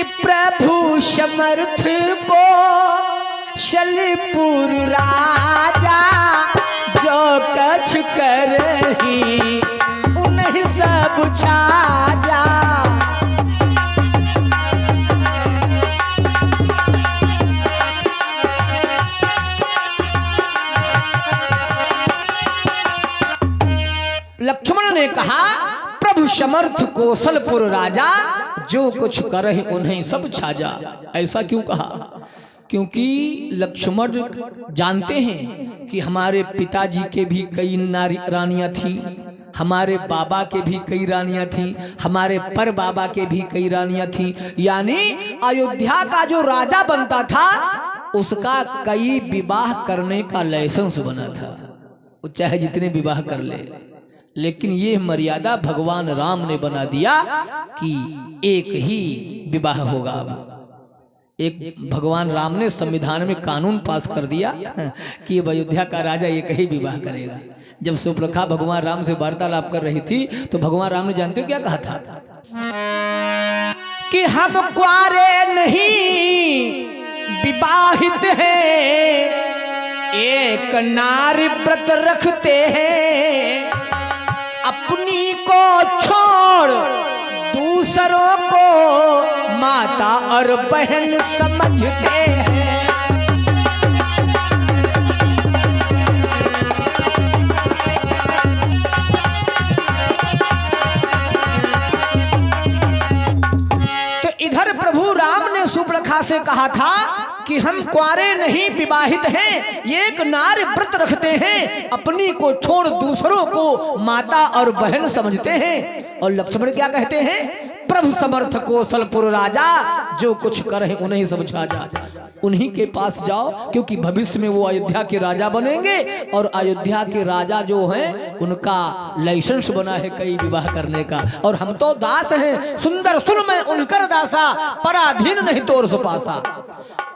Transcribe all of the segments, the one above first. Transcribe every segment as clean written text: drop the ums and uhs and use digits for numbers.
कि प्रभु समर्थ को शलपुर राजा जो कछ करही उन्हीं सब छाजा। लक्ष्मण ने कहा प्रभु समर्थ कौशलपुर राजा जो कुछ करहि उन्हें सब छाजा। ऐसा क्यों कहा? क्योंकि लक्ष्मण जानते हैं कि हमारे पिताजी के भी कई रानियां थीं, हमारे बाबा के भी कई रानियां थीं, हमारे पर बाबा के भी कई रानियां थीं। यानी अयोध्या का जो राजा बनता था उसका कई विवाह करने का लाइसेंस बना था, वो चाहे जितने विवाह कर ले। लेकिन ये मर्यादा भगवान राम ने बना दिया कि एक ही विवाह होगा। अब एक भगवान राम ने संविधान में कानून पास कर दिया कि अयोध्या का राजा एक ही विवाह करेगा। जब सुप्रखा भगवान राम से वार्तालाप कर रही थी तो भगवान राम ने जानते हो क्या कहा था कि हम कुआरे नहीं विवाहित हैं, एक नारी व्रत रखते हैं, अपनी को छोड़ दूसरों को माता और बहन समझते हैं। तो इधर प्रभु राम ने सुप्रखा से कहा था कि हम कुआरे नहीं विवाहित हैं, एक नारी व्रत रखते हैं, अपनी को छोड़ दूसरों को माता और बहन समझते हैं। और लक्ष्मण क्या कहते हैं? प्रभु समर्थ कौशलपुर राजा जो कुछ करे उन्हीं सब छाजा। उन्हीं के पास जाओ क्योंकि भविष्य में वो अयोध्या के राजा बनेंगे और अयोध्या के राजा जो हैं उनका लाइसेंस बना है कई विवाह करने का। और हम तो दास हैं, सुंदर सुन में उनकर दासा, पराधीन नहीं तोर सुपासा।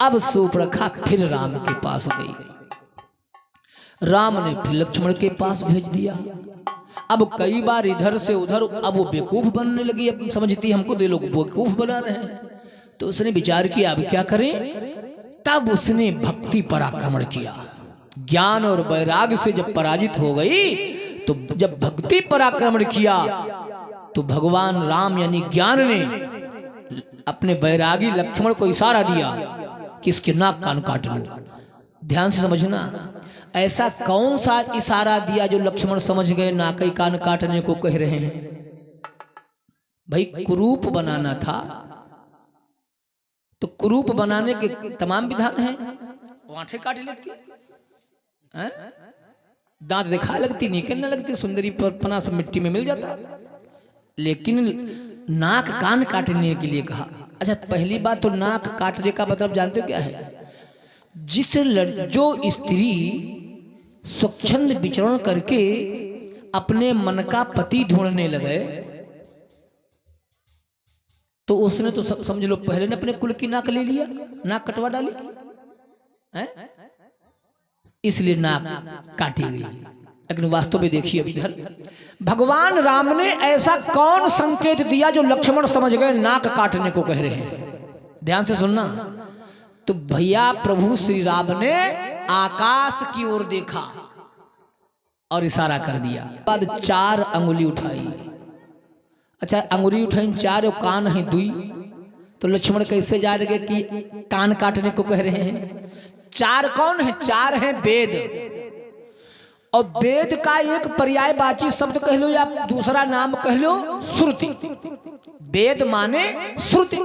अब सुप्रखा फिर राम के पास गई। राम ने फिर लक्ष्मण के पास भेज दिया। अब कई बार इधर से उधर, अब वो बेवकूफ बनने लगी। अब समझती हमको दे लोग बेवकूफ बना रहे हैं। तो उसने विचार किया अब क्या करें। तब उसने भक्ति पर आक्रमण किया। ज्ञान और वैराग्य से जब पराजित हो गई तो जब भक्ति पर आक्रमण किया तो भगवान राम यानी ज्ञान ने अपने वैरागी लक्ष्मण को इशारा दिया कि इसके नाक कान काट लो। ध्यान से समझना, ऐसा कौन सा इशारा दिया जो लक्ष्मण समझ गए नाक कान काटने को कह रहे हैं? भाई कुरूप बनाना था तो कुरूप बनाने के तमाम विधान हैं। आंखें काट लेती, दांत दिखा लगती, नीके न लगती, सुंदरी पर पना सब मिट्टी में मिल जाता। लेकिन नाक कान काटने के लिए कहा। अच्छा, पहली बात तो नाक काटने का मतलब जानते हो क्या है? जो स्त्री स्वच्छंद विचरण करके अपने मन का पति ढूंढने लगे तो उसने तो समझ लो पहले ने अपने कुल की नाक ले लिया, नाक कटवा डाली है, इसलिए नाक काटी गई। लेकिन वास्तव में देखिए अभी इधर भगवान राम ने ऐसा कौन संकेत दिया जो लक्ष्मण समझ गए नाक काटने को कह रहे हैं? ध्यान से सुनना। तो भैया प्रभु श्री राम ने आकाश की ओर देखा और इशारा कर दिया। बाद 4 अंगुली उठाई। अच्छा, अंगुली उठाई 4 और कान है 2, तो लक्ष्मण कैसे जा रहे कि कान काटने को कह रहे हैं? 4 कौन है? 4 है वेद। और वेद का एक पर्यायवाची शब्द कह लो या दूसरा नाम कह लो श्रुति। वेद माने श्रुति,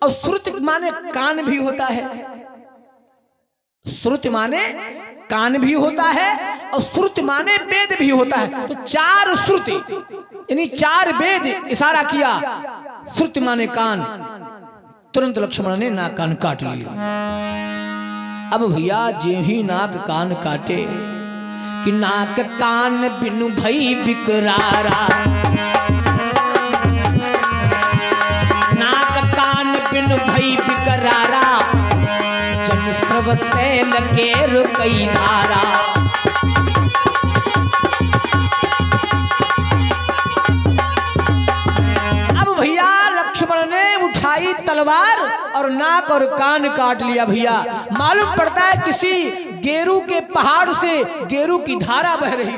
और श्रुति माने कान भी होता है। श्रुति माने कान भी होता है और श्रुति माने वेद भी होता है। तो 4 श्रुति यानी 4 वेद इशारा किया। श्रुति माने कान। तुरंत लक्ष्मण ने नाक कान काट लिया। अब भैया जे ही नाक कान काटे कि नाक कान बिनु भई बिकरारा, नाक कान बिनु भई बिकरारा, जन सब सैल के रुकई धारा। अब भैया लक्ष्मण ने उठाई उठाई तलवार और नाक और कान काट लिया। भैया मालूम पड़ता है किसी गेरू के पहाड़ से गेरू की धारा बह रही।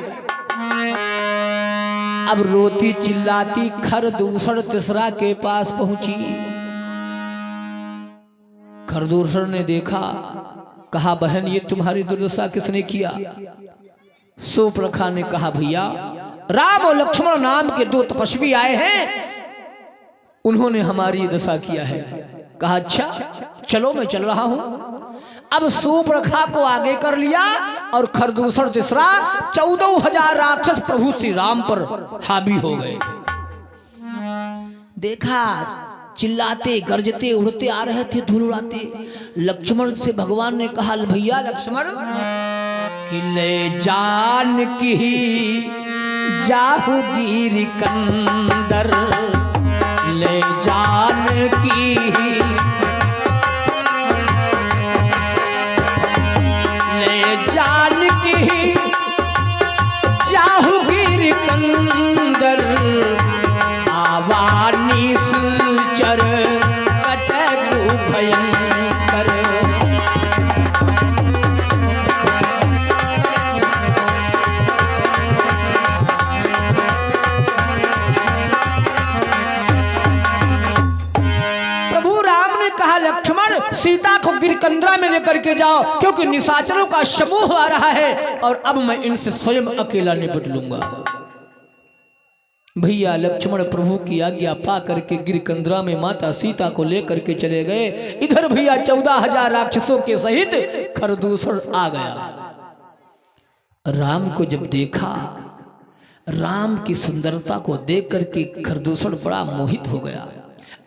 अब रोती चिल्लाती खरदूषण तिसरा के पास पहुंची। खरदूषण ने देखा, कहा बहन ये तुम्हारी दुर्दशा किसने किया? सूर्पणखा ने कहा भैया राम और लक्ष्मण नाम के दो तपस्वी आए हैं, उन्होंने हमारी दशा किया है। कहा अच्छा चलो मैं चल रहा हूं। अब सूर्पणखा को आगे कर लिया और खरदूषण तिसरा 14,000 राक्षस प्रभु श्री राम पर हावी हो गए। देखा चिल्लाते गरजते उड़ते आ रहे थे, धूल उड़ाते। लक्ष्मण से भगवान ने कहा भैया लक्ष्मण कि ले जान की जाहूगीर कंदर, ले जान की ले जान की जाहूगीर कंदर, आवानी सुचर कटकु भयंकर। लक्ष्मण सीता को गिरकंदरा में लेकर के जाओ, क्योंकि निशाचरों का समूह आ रहा है और अब मैं इनसे स्वयं अकेला निपट लूंगा। भैया लक्ष्मण प्रभु की आज्ञा पा करके गिरकंदरा में माता सीता को लेकर के चले गए। इधर भैया 14,000 राक्षसों के सहित खरदूषण आ गया। राम को जब देखा, राम की सुंदरता को देख करके खरदूषण बड़ा मोहित हो गया।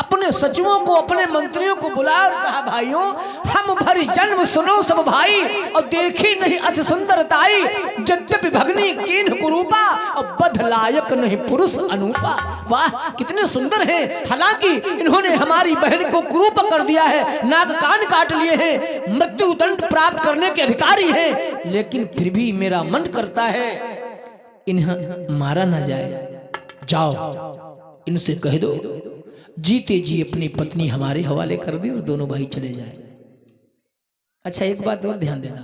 अपने सचिवों को अपने मंत्रियों को बुलाया और कहा भाइयों हम भरी जन्म सुनो सब भाई, और देखी नहीं अति सुंदरताई, यद्यपि भगनी कीन कुरूपा और बधलायक नहीं पुरुष अनूपा। वाह कितने सुंदर हैं, हालांकि इन्होंने हमारी बहन को कुरूप कर दिया है, नाक कान काट लिए हैं, मृत्यु दंड प्राप्त करने के अधिकारी हैं, लेकिन फिर भी मेरा मन करता है इन्हें मारा ना जाए। जाओ इनसे कह दो जीते जी अपनी पत्नी हमारे हवाले कर दी और दोनों भाई चले जाए। अच्छा एक बात और ध्यान देना,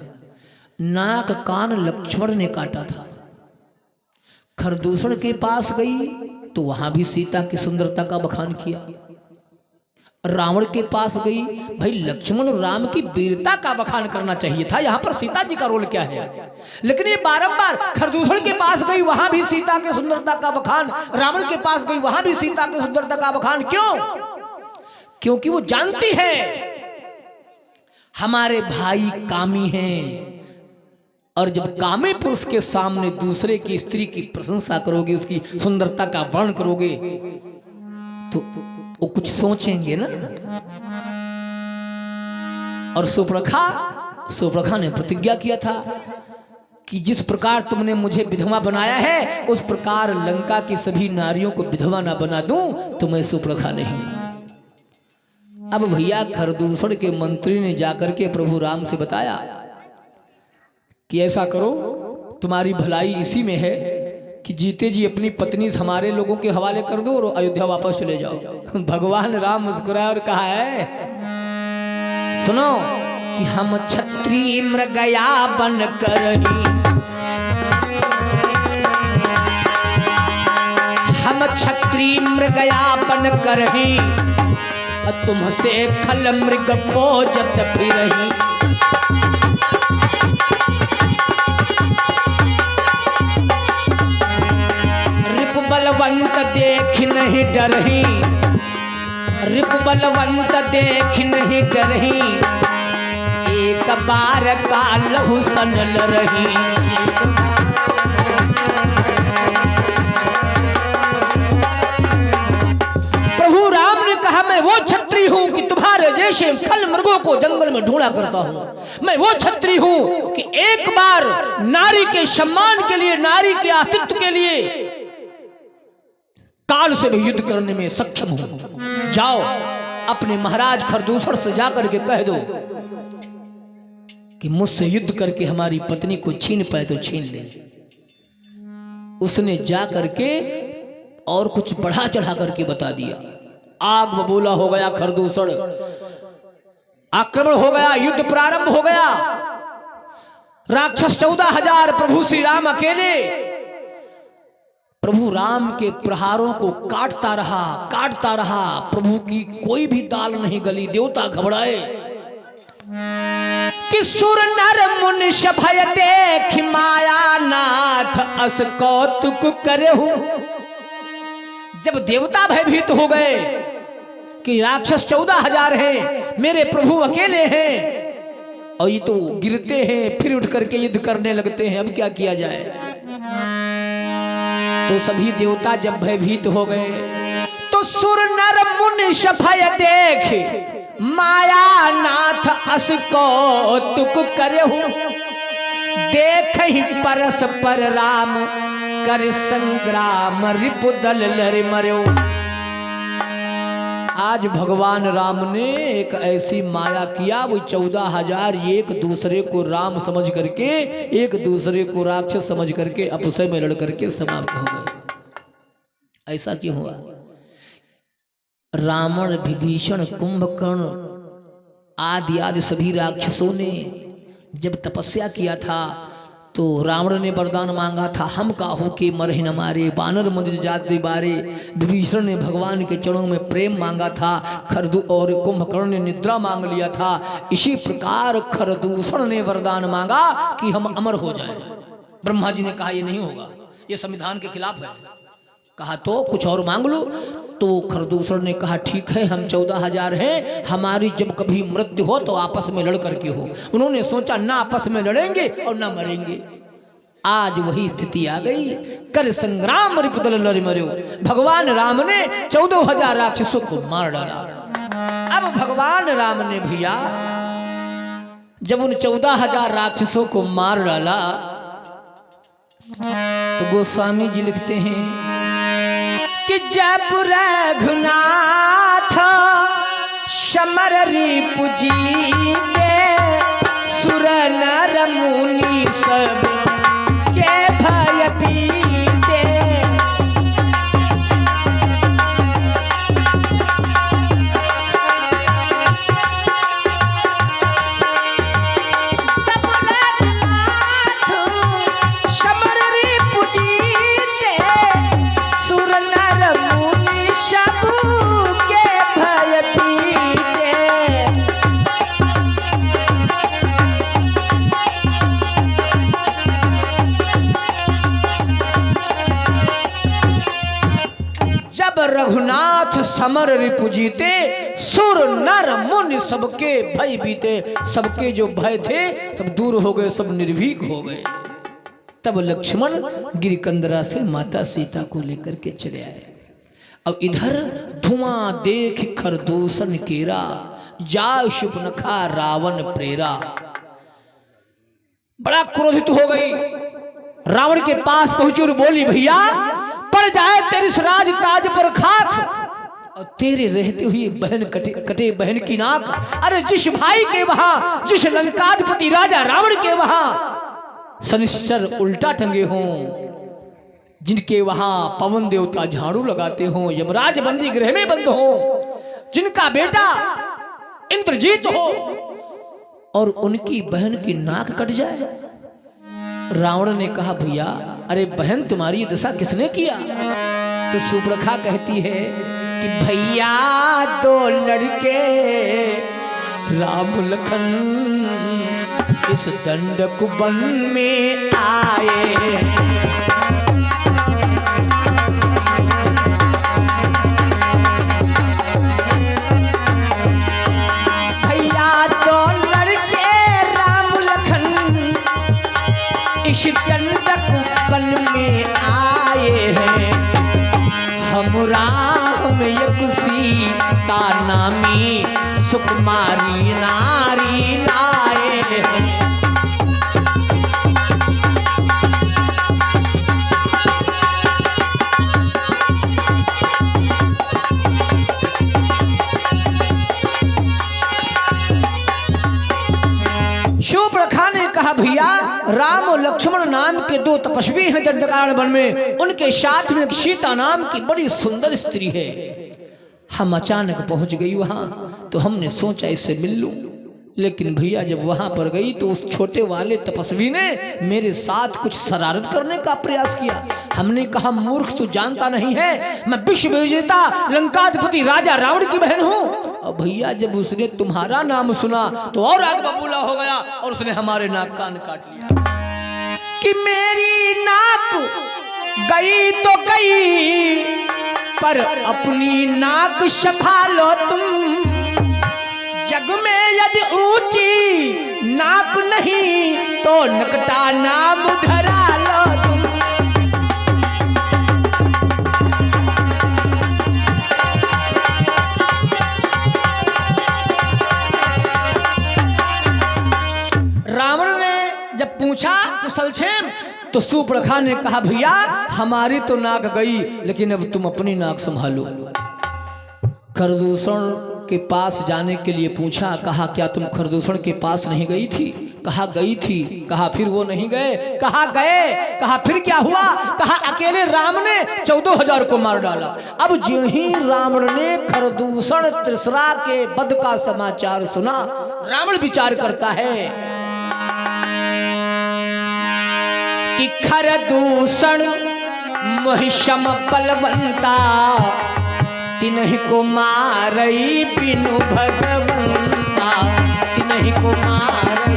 नाक कान लक्ष्मण ने काटा था। खरदूषण के पास गई तो वहां भी सीता की सुंदरता का बखान किया। रावण के पास गई, भाई लक्ष्मण राम की वीरता का बखान करना चाहिए था, यहां पर सीता जी का रोल क्या है? लेकिन ये बारंबार खरदूषण के पास गई, वहां भी सीता की सुंदरता का बखान, रावण के पास गई वहां भी सीता की सुंदरता का बखान। क्यों? क्योंकि वो जानती है हमारे भाई कामी हैं, और जब कामी पुरुष के सामने दूसरे की स्त्री की प्रशंसा करोगे, उसकी सुंदरता का वर्णन करोगे तो वो कुछ सोचेंगे ना। और सूर्पणखा ने प्रतिज्ञा किया था कि जिस प्रकार तुमने मुझे विधवा बनाया है उस प्रकार लंका की सभी नारियों को विधवा ना बना दूं तो मैं सूर्पणखा नहीं। अब भैया खरदूषण के मंत्री ने जाकर के प्रभु राम से बताया कि ऐसा करो, तुम्हारी भलाई इसी में है कि जीते जी अपनी पत्नी हमारे लोगों के हवाले कर दो और अयोध्या वापस चले जाओ। भगवान राम मुस्कुराए और कहा है सुनो कि हम क्षत्रिय मृगया बन कर हम क्षत्रिय मृगया बन कर ही तुमसे खल मृग खोजत फिरही। बलवंत देख नहीं डरही, रिप बलवंत देख नहीं डरही, एक बार का लहू सनल रही। प्रभु राम ने कहा मैं वो क्षत्रिय हूं कि तुम्हारे जैसे खल मृगों को जंगल में ढूंढा करता हूं। मैं वो क्षत्रिय हूं कि एक बार नारी के सम्मान के लिए, नारी के आतिथ्य के लिए काल से भी युद्ध करने में सक्षम हूं। जाओ अपने महाराज खरदूषण से जाकर के कह दो कि मुझसे युद्ध करके हमारी पत्नी को छीन पाए तो छीन ले। उसने जा करके और कुछ बढ़ा चढ़ा करके बता दिया आग बबूला हो गया खरदूषण, आक्रमण हो गया, युद्ध प्रारंभ हो गया। राक्षस 14,000, प्रभु श्री राम अकेले। प्रभु राम के प्रहारों को काटता रहा। प्रभु की कोई भी दाल नहीं गली। देवता घबराए कि सुर नर मुनिष भय देख माया नाथ अस कौतुक करहु। जब देवता भयभीत हो गए कि राक्षस 14,000 हैं, मेरे प्रभु अकेले हैं और ये तो गिरते हैं फिर उठ करके युद्ध करने लगते हैं, अब क्या किया जाए। तो सभी देवता जब भयभीत हो गए तो सुर नर मुनिष भय देख माया नाथ अस कौतुक करहु। देख ही परस पर राम कर संग्राम रिपु दल लड़ मरो। आज भगवान राम ने एक ऐसी माया किया, वो 14,000 एक दूसरे को राम समझ करके, एक दूसरे को राक्षस समझ करके आपस में लड़ करके समाप्त हो गए। ऐसा क्यों हुआ? रावण, विभीषण, कुंभकर्ण आदि सभी राक्षसों ने जब तपस्या किया था तो रावण ने वरदान मांगा था, हम काहू के मरहि न मारे, बानर मंदिर जात बारे। विभीषण ने भगवान के चरणों में प्रेम मांगा था, खरदू और कुंभकर्ण ने निद्रा मांग लिया था। इसी प्रकार खरदूषण ने वरदान मांगा कि हम अमर हो जाएं। ब्रह्मा जी ने कहा ये नहीं होगा, ये संविधान के खिलाफ है। कहा तो कुछ और मांग लो। तो खरदूषण ने कहा ठीक है, हम 14,000 हैं, हमारी जब कभी मृत्यु हो तो आपस में लड़ करके हो। उन्होंने सोचा ना आपस में लड़ेंगे और ना मरेंगे। आज वही स्थिति आ गई। कर संग्राम रिपुदल लड़ मरो। भगवान राम ने 14,000 राक्षसों को मार डाला। अब भगवान राम ने भैया जब उन 14,000 राक्षसों को मार डाला तो गोस्वामी जी लिखते हैं कि जब रघुनाथ समर रिपु जीते, सुर नर मुनि सब के भय पीते। जब रघुनाथ समर रिपु जीते, सुर नर मुनि सब के भय पीते। जब रघुनाथ समर रिपु जीते, सुर नर मुनि सबके भय बीते। सबके जो भय थे सब दूर हो गए, सब निर्भीक हो गए। तब लक्ष्मण गिरिकंदरा से माता सीता को लेकर के चले आए। अब इधर धुआं देख खरदूषण केरा, जाय शुपनखा रावण प्रेरा। बड़ा क्रोधित हो गई, रावण के पास पहुंची और बोली भैया पड़ जाए तेरी राज ताज पर खाक और तेरे रहते हुए बहन कटे बहन की नाक। अरे जिस भाई के वहां, जिस लंकाधिपति राजा रावण के वहां शनिश्चर उल्टा टंगे हों, जिनके वहां पवन देवता झाड़ू लगाते हों, यमराज बंदी गृह में बंद हो, जिनका बेटा इंद्रजीत हो और उनकी बहन की नाक कट जाए। रावण ने कहा भैया अरे बहन तुम्हारी दशा किसने किया? तो सुप्रखा कहती है कि भैया दो लड़के राम लखन इस दंडक वन में आए। दंडक वन में आए हैं, हम राम एक सीता नामी सुकुमारी नारी लाए हैं। शूर्पणखा ने कहा भैया राम और लक्ष्मण नाम के दो तपस्वी हैं दंडकारण्य वन में, उनके साथ में एक सीता नाम की बड़ी सुंदर स्त्री है। हम अचानक पहुंच गई वहां, तो हमने सोचा इससे मिल लूं, लेकिन भैया जब वहां पर गई तो उस छोटे वाले तपस्वी ने मेरे साथ कुछ शरारत करने का प्रयास किया। हमने कहा मूर्ख तू जानता नहीं है मैं विश्व विजेता लंकाधिपति राजा रावण की बहन हूं। और भैया जब उसने तुम्हारा नाम सुना तो और आग बबूला हो गया और उसने हमारे नाक कान काट लिया कि मेरी नाक गई तो गई पर अपनी नाक संभालो तुम, जग में यदि ऊंची नाक नहीं तो नकटा नाम धरा लो तुम। रावण ने जब पूछा कुशलक्षेम तो सूर्पणखा ने कहा भैया हमारी तो नाक गई लेकिन अब तुम अपनी नाक संभालो। खरदूषण के पास जाने के लिए पूछा, कहा क्या तुम खरदूषण के पास नहीं गई थी? कहा गई थी। कहा फिर वो नहीं गए? कहा गए। कहा फिर क्या हुआ? कहा अकेले राम ने 14,000 को मार डाला। अब जो ही रावण ने खरदूषण त्रिसरा के वध का समाचार सुना, रावण विचार करता है कि खरदूषण महिषम बलवंता तिन्हीं को मारई बिनु भगवंता, तिन्हीं को मारई।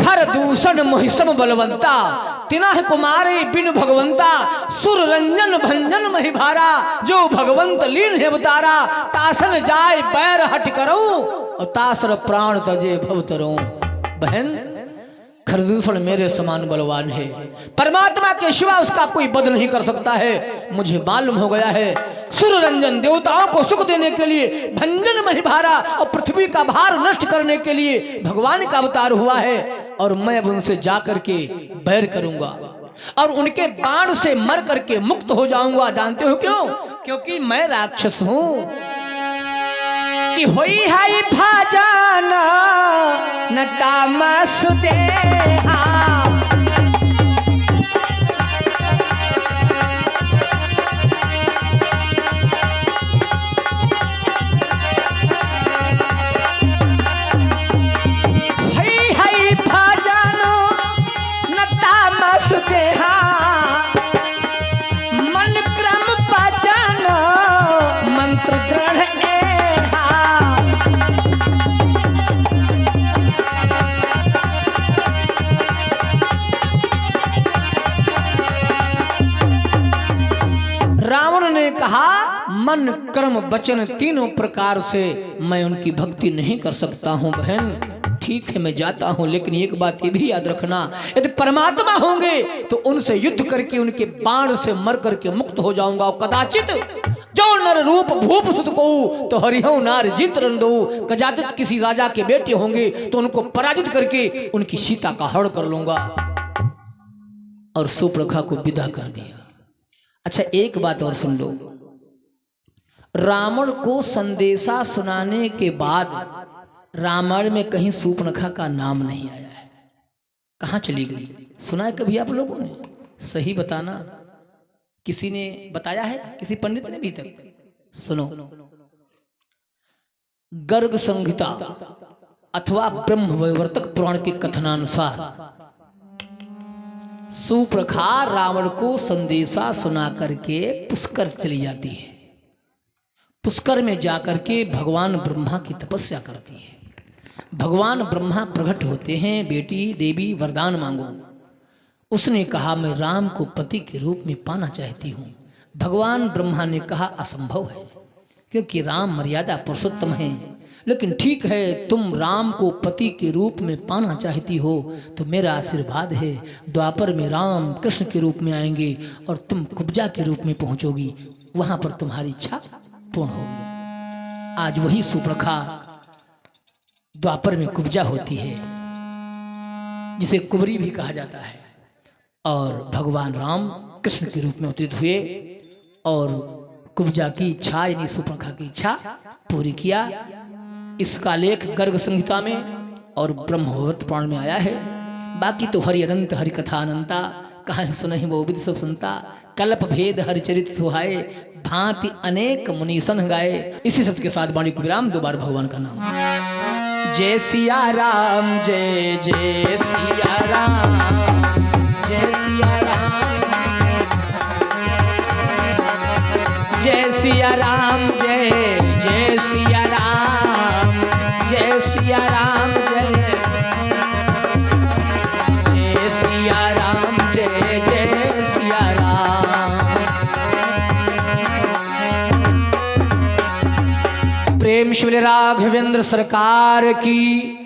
खरदूषण महिषम बलवंता तिन्हीं को मारे बिनु भगवंता, सुर रंजन भंजन मही भारा जो भगवंत लीन है अवतारा, तासन जाय पैर हट करूं और तासर प्राण तजे भवतरों। बहन खरदूषण मेरे समान बलवान है, परमात्मा के सिवा उसका कोई वध नहीं कर सकता है। मुझे मालूम हो गया है सुर रंजन देवताओं को सुख देने के लिए, भंजन मही भारा और पृथ्वी का भार नष्ट करने के लिए भगवान का अवतार हुआ है। और मैं अब उनसे जाकर के बैर करूंगा और उनके बाण से मर करके मुक्त हो जाऊंगा। जानते हो क्यों? क्योंकि मैं राक्षस हूं कि होई है भाजन नटामा सुदेहा, मन क्रम पाचन मंत्र दृढ़ एहा। रावण ने कहा मन कर्म वचन तीनों प्रकार से मैं उनकी भक्ति नहीं कर सकता हूं। बहन ठीक है मैं जाता हूं, लेकिन एक बात ये भी याद रखना, यदि परमात्मा होंगे तो उनसे युद्ध करके उनके बाण से मर करके मुक्त हो जाऊंगा। और कदाचित जो नर रूप भूप सुत को तो हरिहु नार जीत रंदो, कदाचित किसी राजा के बेटे होंगे तो उनको पराजित करके उनकी सीता का हरण कर लूंगा। और सूर्पणखा को विदा कर दिया। अच्छा एक बात और सुन लो, रावण को संदेशा सुनाने के बाद रामायण में कहीं सूर्पणखा का नाम नहीं आया है। कहाँ चली गई? सुना है कभी आप लोगों ने? सही बताना, किसी ने बताया है? किसी पंडित ने? अभी तक सुनो, गर्ग संहिता अथवा ब्रह्म वैवर्तक पुराण के कथनानुसार सूर्पणखा रावण को संदेशा सुना करके पुष्कर चली जाती है। पुष्कर में जाकर के भगवान ब्रह्मा की तपस्या करती है। भगवान ब्रह्मा प्रकट होते हैं, बेटी देवी वरदान मांगो। उसने कहा मैं राम को पति के रूप में पाना चाहती हूँ। भगवान ब्रह्मा ने कहा असंभव है, क्योंकि राम मर्यादा पुरुषोत्तम है। लेकिन ठीक है, तुम राम को पति के रूप में पाना चाहती हो तो मेरा आशीर्वाद है, द्वापर में राम कृष्ण के रूप में आएंगे और तुम कुब्जा के रूप में पहुंचोगी, वहां पर तुम्हारी इच्छा पूर्ण होगी। आज वही सूर्पणखा द्वापर में कुब्जा होती है, जिसे कुबरी भी कहा जाता है, और भगवान राम कृष्ण के रूप में अवतरित हुए और कुब्जा की इच्छा यानी सूर्पणखा की इच्छा पूरी किया। इसका लेख गर्ग संहिता में और ब्रह्मवत पुराण में आया है। बाकी तो हरि अनंत हरि कथा अनंता, कहाँ सुनहि वो विद सब सुनता, कल्प भेद हरि चरित सुहाए, भांति अनेक मुनीसन गाए। इसी शब्द के साथ वाणी को विराम, दोबारा भगवान का नाम। जय सिया राम, जय जय सिया राम, जय सिया राम, जय सिया राम, जय जय सिया राम, जय सिया राम, जय जय सिया राम, जय जय सिया राम। प्रेम श्री राघवेंद्र सरकार की।